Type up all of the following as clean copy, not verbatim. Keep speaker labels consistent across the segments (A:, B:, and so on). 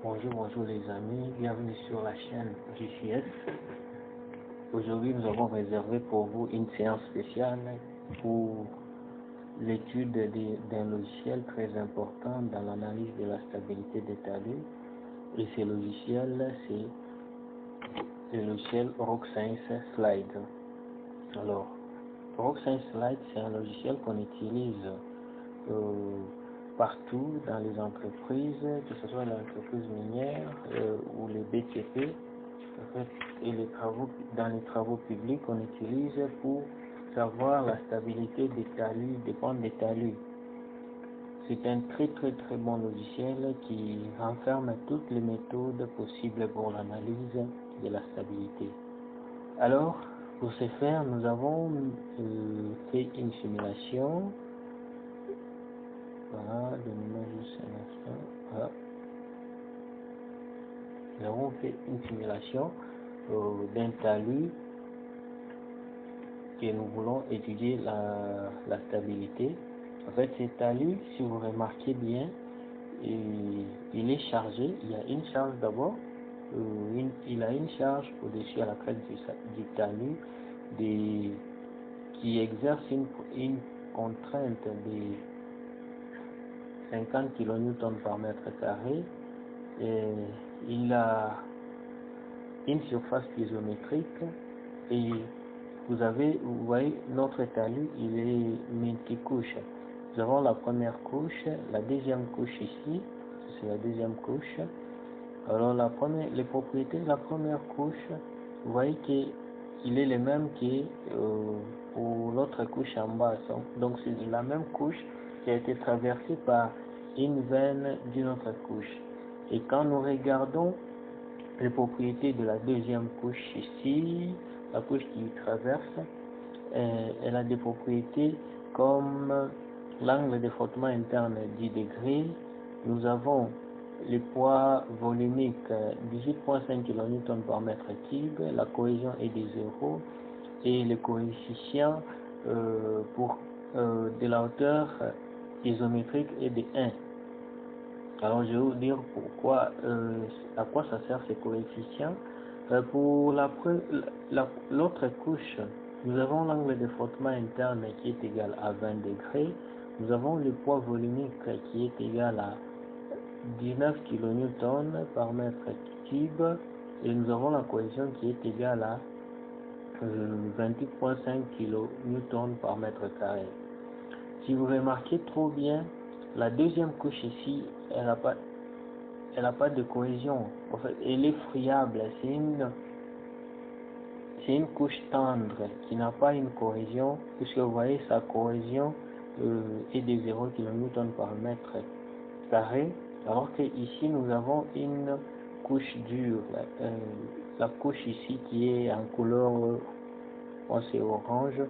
A: Bonjour les amis, bienvenue sur la chaîne JCS. Aujourd'hui nous avons réservé pour vous une séance spéciale pour l'étude d'un logiciel très important dans l'analyse de la stabilité des talus. Et ce logiciel, c'est le logiciel RockScience Slide. Alors, RockScience Slide, c'est un logiciel qu'on utilise partout dans les entreprises, que ce soit les entreprises minières ou les BTP, en fait, et dans les travaux publics, on utilise pour savoir la stabilité des talus, des pentes des talus. C'est un très bon logiciel qui renferme toutes les méthodes possibles pour l'analyse de la stabilité. Alors, pour ce faire, nous avons fait une simulation. Voilà, donnez-moi juste un instant. Voilà. Nous avons fait une simulation d'un talus que nous voulons étudier la stabilité. En fait, ce talus, si vous remarquez bien, il est chargé. Il y a une charge d'abord. Il a une charge au-dessus à la crête du talus qui exerce une contrainte de 50 kN par mètre carré. Il a une surface piézométrique et vous voyez notre talus, il est multicouche. Nous avons la première couche, la deuxième couche ici, c'est la deuxième couche. Alors les propriétés de la première couche, vous voyez qu'il est le même que pour l'autre couche en bas. Donc c'est la même couche qui a été traversée par une veine d'une autre couche. Et quand nous regardons les propriétés de la deuxième couche ici, la couche qui traverse, elle a des propriétés comme l'angle de frottement interne 10 degrés. Nous avons le poids volumique 18,5 kN par mètre cube, la cohésion est de 0 et le coefficient de la hauteur isométrique est de 1. Alors je vais vous dire pourquoi, à quoi ça sert ces coefficients. Pour l'autre couche, nous avons l'angle de frottement interne qui est égal à 20 degrés. Nous avons le poids volumique qui est égal à 19 kN par mètre cube. Et nous avons la cohésion qui est égale à 28,5 kN par mètre carré. Si vous remarquez trop bien, la deuxième couche ici, elle n'a pas de cohésion. En fait, elle est friable. C'est une couche tendre qui n'a pas une cohésion, puisque vous voyez sa cohésion est de 0 kN par mètre carré, alors que ici nous avons une couche dure. La couche ici qui est en couleur, c'est orange.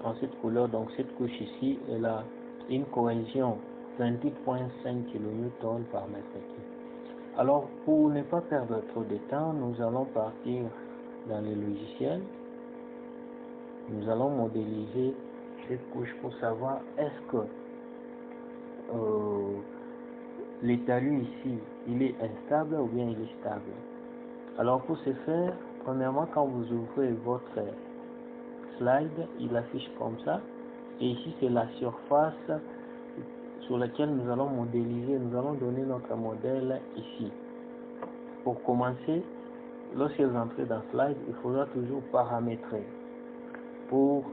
A: En cette couleur, donc cette couche ici, elle a une cohésion 28,5 kN par mètre cube. Alors, pour ne pas perdre trop de temps, nous allons partir dans le logiciel. Nous allons modéliser cette couche pour savoir est-ce que le talus ici, il est instable ou bien il est stable. Alors, pour ce faire, premièrement, quand vous ouvrez votre slide, il affiche comme ça, et ici c'est la surface sur laquelle nous allons modéliser, nous allons donner notre modèle ici. Pour commencer, lorsque vous entrez dans slide, il faudra toujours paramétrer. Pour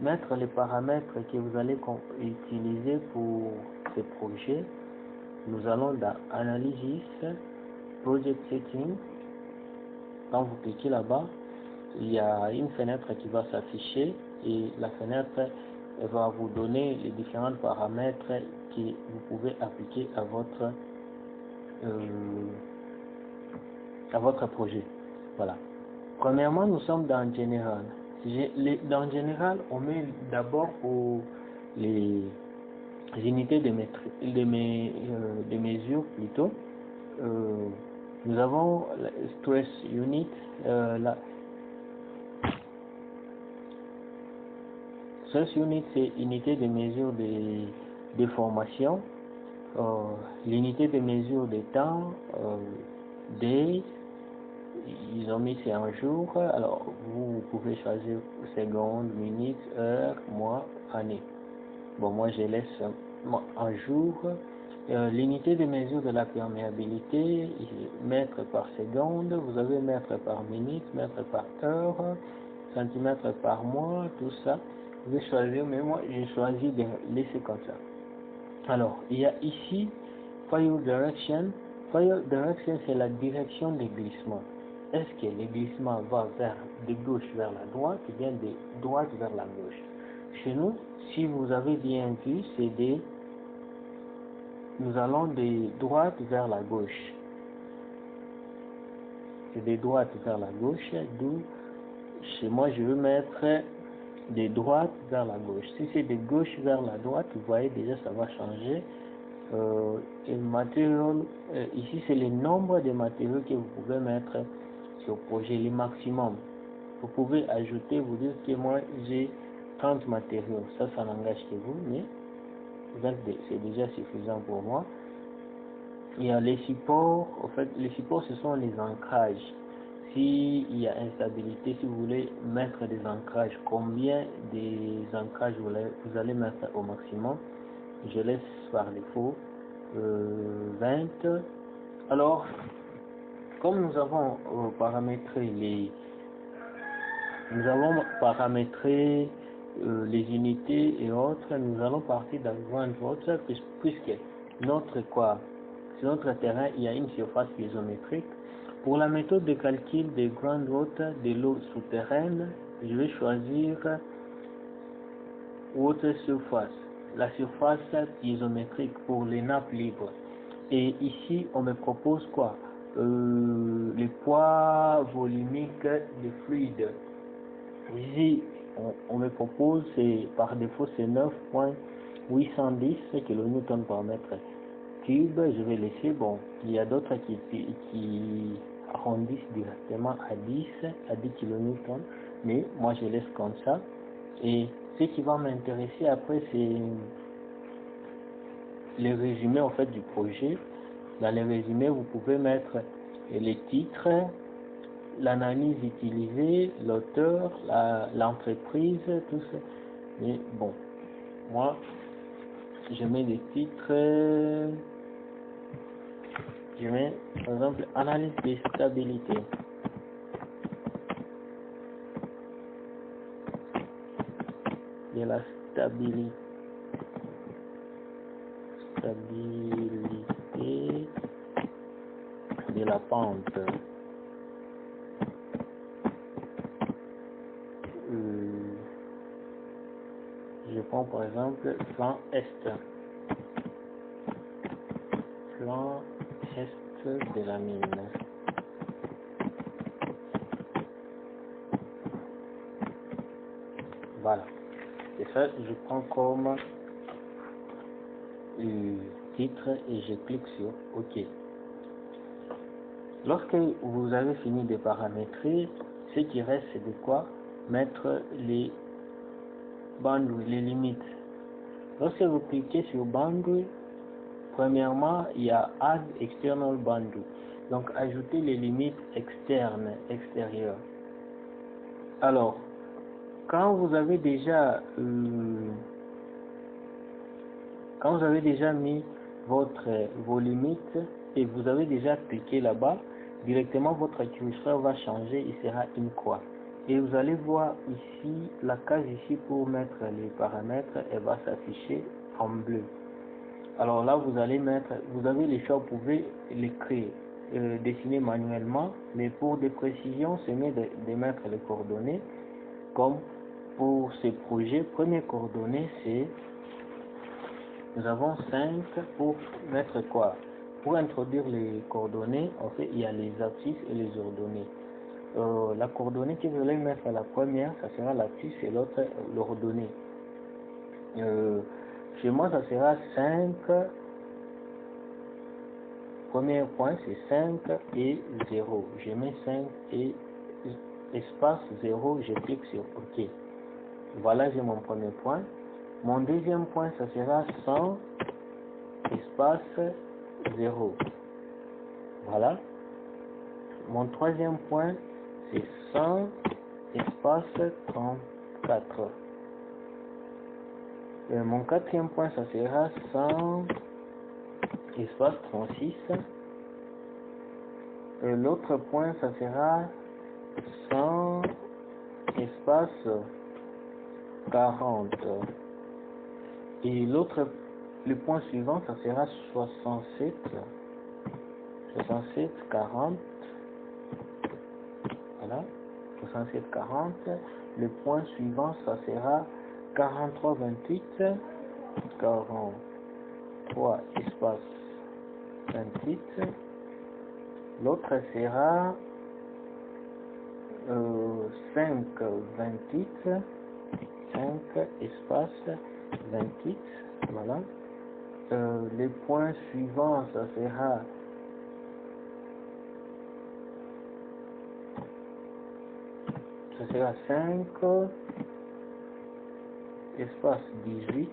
A: mettre les paramètres que vous allez utiliser pour ce projet, nous allons dans Analysis, Project Setting. Quand vous cliquez là-bas, il y a une fenêtre qui va s'afficher et la fenêtre va vous donner les différents paramètres que vous pouvez appliquer à votre projet. Voilà. Premièrement, nous sommes dans Général. Dans Général, on met d'abord pour les unités de mesure plutôt. Nous avons la Stress Unit, Stress Unit, c'est unité de mesure de déformation. l'unité de mesure des temps, days, ils ont mis c'est en jour. Alors vous pouvez choisir secondes, minutes, heures, mois, année. Bon, moi je laisse en jour. L'unité de mesure de la perméabilité, mètre par seconde, vous avez mètre par minute, mètre par heure, centimètre par mois, tout ça. Vous pouvez choisir, mais moi j'ai choisi de laisser comme ça. Alors, il y a ici Fire Direction. Fire Direction, c'est la direction des glissements. Est-ce que le glissement va de gauche vers la droite ou bien de droite vers la gauche? Chez nous, si vous avez bien vu, nous allons de droite vers la gauche. C'est de droite vers la gauche, d'où chez moi je veux mettre de droite vers la gauche. Si c'est de gauche vers la droite, vous voyez déjà ça va changer. Et matériaux, ici c'est le nombre de matériaux que vous pouvez mettre sur projet, le maximum. Vous pouvez ajouter, vous dire que moi j'ai 30 matériaux, ça n'engage que vous, mais c'est déjà suffisant pour moi. Il y a les supports, en fait les supports ce sont les ancrages. S'il y a instabilité, si vous voulez mettre des ancrages, combien des ancrages vous allez mettre au maximum? Je laisse par défaut 20. Alors, comme nous avons paramétré les unités et autres, nous allons partir dans Ground Water puisque sur notre terrain, il y a une surface piezométrique. Pour la méthode de calcul de Ground Water, de l'eau souterraine, je vais choisir Water Surface, la surface piezométrique pour les nappes libres. Et ici, on me propose quoi? Le poids volumique des fluides. Ici, on me propose, par défaut, c'est 9.810 kN par mètre cube. Je vais laisser, bon, il y a d'autres qui arrondissent directement à 10 kN, mais moi je laisse comme ça. Et ce qui va m'intéresser après, c'est les résumés en fait du projet. Dans les résumés, vous pouvez mettre les titres, l'analyse utilisée, l'auteur, l'entreprise, tout ça. Mais bon, moi, je mets des titres, je mets par exemple analyse de stabilité. De la stabilité de la pente. Je prends par exemple flanc est. Flanc est de la mine. Voilà. Et ça, je prends comme titre et je clique sur OK. Lorsque vous avez fini de paramétrer, ce qui reste, c'est de quoi mettre les boundaries, les limites. Lorsque vous cliquez sur boundary, premièrement, il y a Add External Boundary. Donc, ajouter les limites extérieures. Alors, quand vous avez déjà mis vos limites et vous avez déjà cliqué là-bas, directement votre curseur va changer, il sera une croix. Et vous allez voir ici, la case ici pour mettre les paramètres, elle va s'afficher en bleu. Alors là, vous avez les choix, vous pouvez les créer, dessiner manuellement, mais pour des précisions, c'est mieux de mettre les coordonnées. Comme pour ces projets, première coordonnée, c'est, nous avons 5 pour mettre quoi? Pour introduire les coordonnées, en fait, il y a les abscisses et les ordonnées. La coordonnée que vous allez mettre à la première, ça sera l'abscisse et l'autre l'ordonnée. Chez moi, ça sera 5. Premier point, c'est 5 et 0. Je mets 5 et espace 0, je clique sur OK. Voilà, j'ai mon premier point. Mon deuxième point, ça sera 100 espace 0. Voilà. Mon troisième point, c'est 100 espace 34. Mon quatrième point, ça sera 100 espace 36. L'autre point, ça sera 100 espace 40. Et le point suivant, ça sera 67 40. Voilà, 67 40. Le point suivant, ça sera 43 28. 43 espace 28. L'autre sera 5 28. 5 espace 28. Voilà. Les points suivants, ça sera 5 espace 18.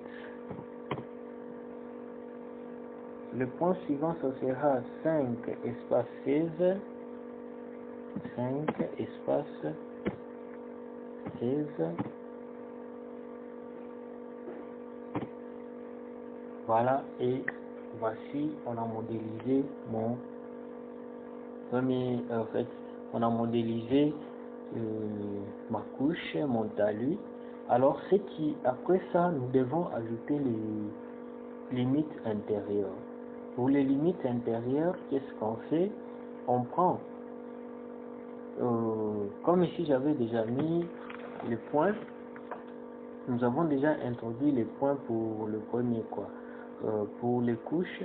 A: Le point suivant, ça sera 5 espace 16. 5 espace 16. Voilà, et voici, on a modélisé mon premier, on a modélisé ma couche, mon talus. Alors, après ça, nous devons ajouter les limites intérieures. Pour les limites intérieures, qu'est-ce qu'on fait? On prend, comme ici j'avais déjà mis les points, nous avons déjà introduit les points pour le premier pour les couches.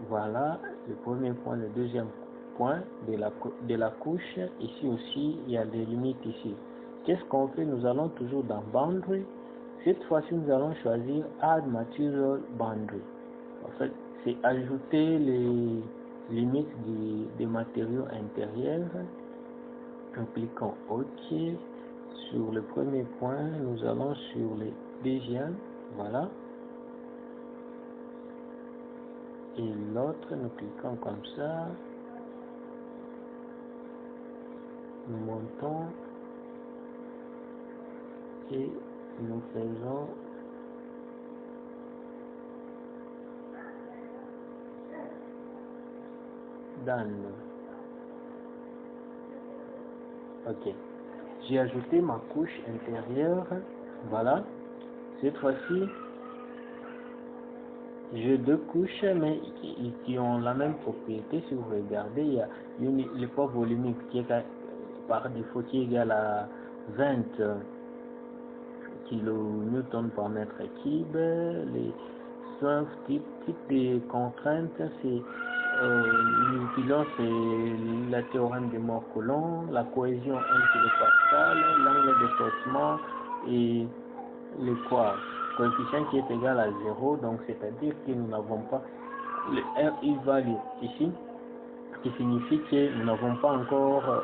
A: Voilà le premier point, le deuxième point de la couche. Ici aussi, il y a des limites ici. Qu'est-ce qu'on fait? Nous allons toujours dans Boundary. Cette fois-ci, nous allons choisir Add Material Boundary. En fait, c'est ajouter les limites des matériaux intérieurs. En cliquant OK. Sur le premier point, nous allons sur le deuxième. Voilà. Et l'autre, nous cliquons comme ça. Nous montons. Et nous faisons done. Ok. J'ai ajouté ma couche intérieure. Voilà. Cette fois-ci, j'ai deux couches, mais qui ont la même propriété. Si vous regardez, il y a le poids volumique qui est par défaut qui est égal à 20 kN par mètre cube. Les sauf type de contraintes, c'est nous utilisons la théorème de Moore-Coulomb, la cohésion 1 kPa, l'angle de flottement et le coefficient qui est égal à 0, donc c'est-à-dire que nous n'avons pas le RI value ici, qui signifie que nous n'avons pas encore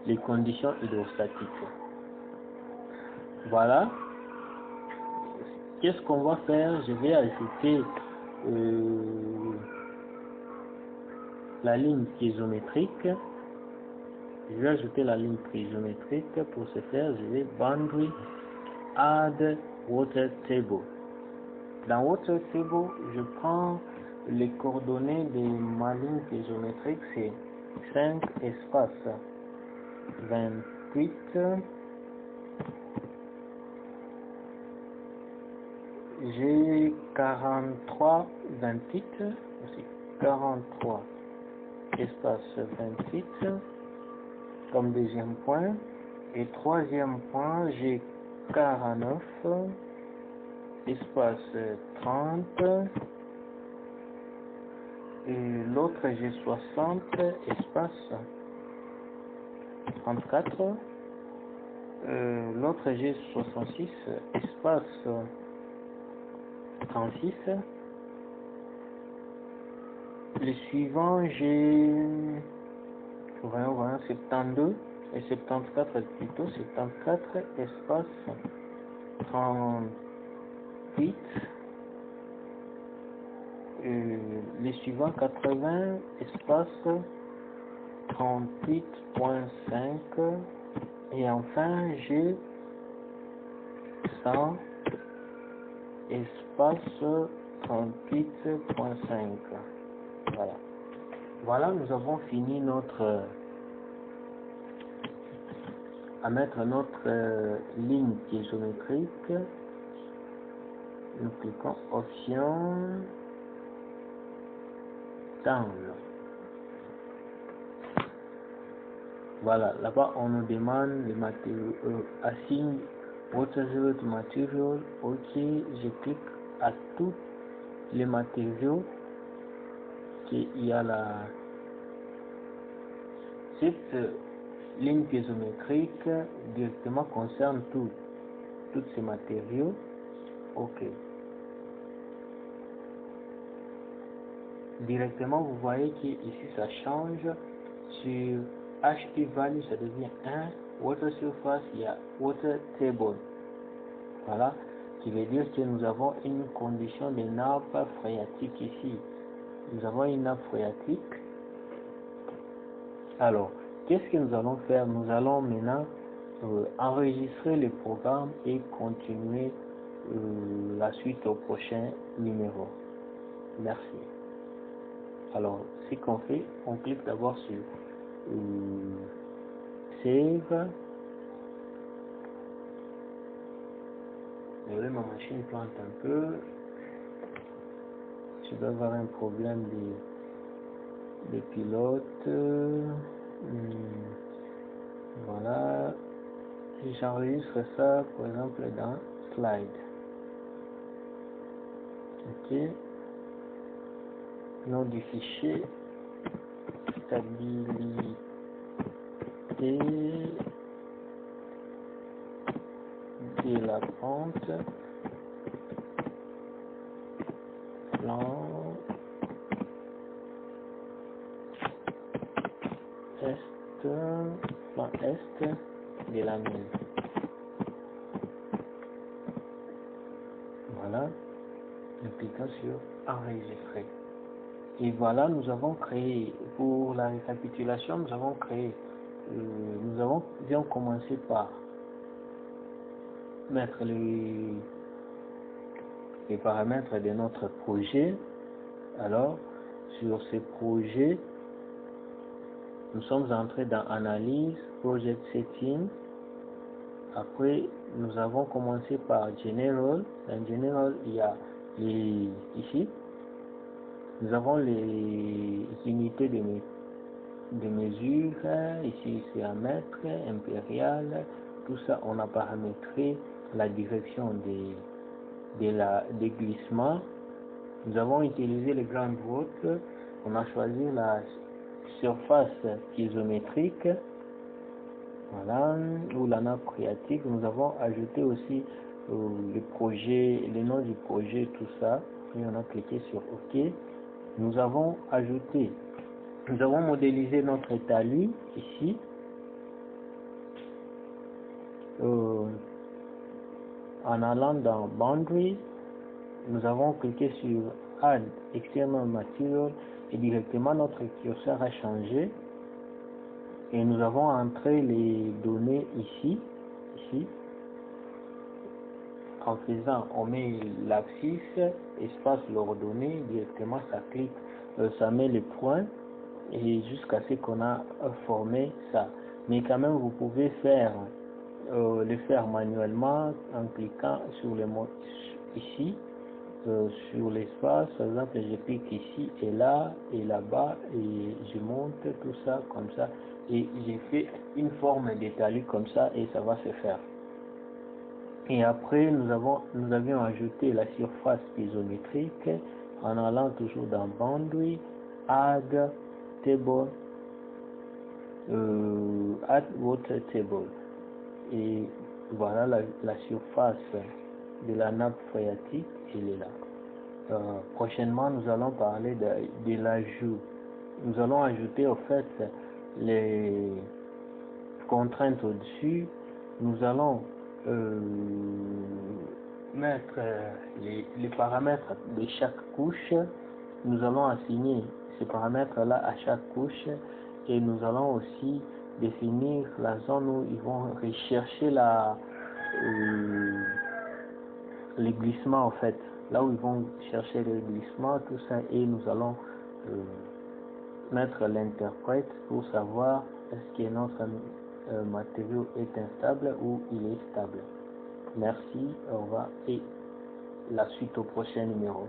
A: les conditions hydrostatiques. Voilà. Qu'est-ce qu'on va faire? Je vais ajouter la ligne piézométrique. Je vais ajouter la ligne piézométrique. Pour ce faire, je vais Boundary Add Water Table. Dans Water Table, je prends les coordonnées de ma ligne piézométrique, c'est 5 espace 28. J'ai 43 28, aussi 43 espace 28 comme deuxième point, et troisième point j'ai 49 espace 30, et l'autre j'ai 60 espace 34, l'autre j'ai 66 espace 36. Le suivant, j'ai 72 et 74 plutôt, 74 espace 38. les suivants 80 espace 38.5 et enfin j'ai 100 espace 38.5. Voilà, nous avons fini notre à mettre notre ligne piézométrique. Nous cliquons option d'angle. Voilà, là-bas on nous demande les matériaux, assign whatever to material. Ok, je clique à tous les matériaux qu'il y a là. Cette ligne piézométrique directement concerne tous ces matériaux. Ok. Directement, vous voyez qu'ici ça change. Sur HP value, ça devient 1. Water surface, il y a water table. Voilà. Qui veut dire que nous avons une condition de nappe phréatique ici. Nous avons une nappe phréatique. Alors, qu'est-ce que nous allons faire? Nous allons maintenant enregistrer le programme et continuer la suite au prochain numéro. Merci. Alors, ce qu'on fait, on clique d'abord sur Save. Désolé, ma machine plante un peu. Je dois avoir un problème de pilote. Voilà. J'enregistre ça, par exemple, dans Slide. Ok. Nom du fichier, stabilité de la pente, plan est de la mine. Voilà, nous cliquons sur enregistrer. Et voilà, nous avons créé, pour la récapitulation, nous avons créé, nous avons bien commencé par mettre les paramètres de notre projet. Alors, sur ce projet, nous sommes entrés dans Analyse, Project Setting. Après, nous avons commencé par General. Dans General, il y a ici, nous avons les unités de mesure. Ici, c'est un mètre, impérial. Tout ça, on a paramétré la direction des glissements. Nous avons utilisé les grandes voûtes. On a choisi la surface piézométrique. Voilà, ou la nappe phréatique. Nous avons ajouté aussi le nom du projet, tout ça. Et on a cliqué sur OK. Nous avons modélisé notre talus ici. En allant dans Boundary, nous avons cliqué sur Add External Material et directement notre curseur a changé. Et nous avons entré les données ici. En faisant, on met l'abscisse, espace l'ordonnée, directement ça clique, ça met les points et jusqu'à ce qu'on a formé ça. Mais quand même, vous pouvez le faire manuellement en cliquant sur le mot ici, sur l'espace. Par exemple, je clique ici et là et là-bas et je monte tout ça comme ça et j'ai fait une forme d'étalue comme ça et ça va se faire. Et après, nous avions ajouté la surface piézométrique en allant toujours dans Boundary, Add Table, Add Water Table. Et voilà la surface de la nappe phréatique, elle est là. Prochainement, nous allons parler de l'ajout. Nous allons ajouter au fait les contraintes au-dessus. Nous allons mettre les paramètres de chaque couche nous allons assigner ces paramètres-là à chaque couche et nous allons aussi définir la zone où ils vont rechercher les glissements en fait, là où ils vont chercher les glissements, tout ça, et nous allons mettre l'interprète pour savoir est-ce que notre matériau est instable ou il est stable. Merci, au revoir et la suite au prochain numéro.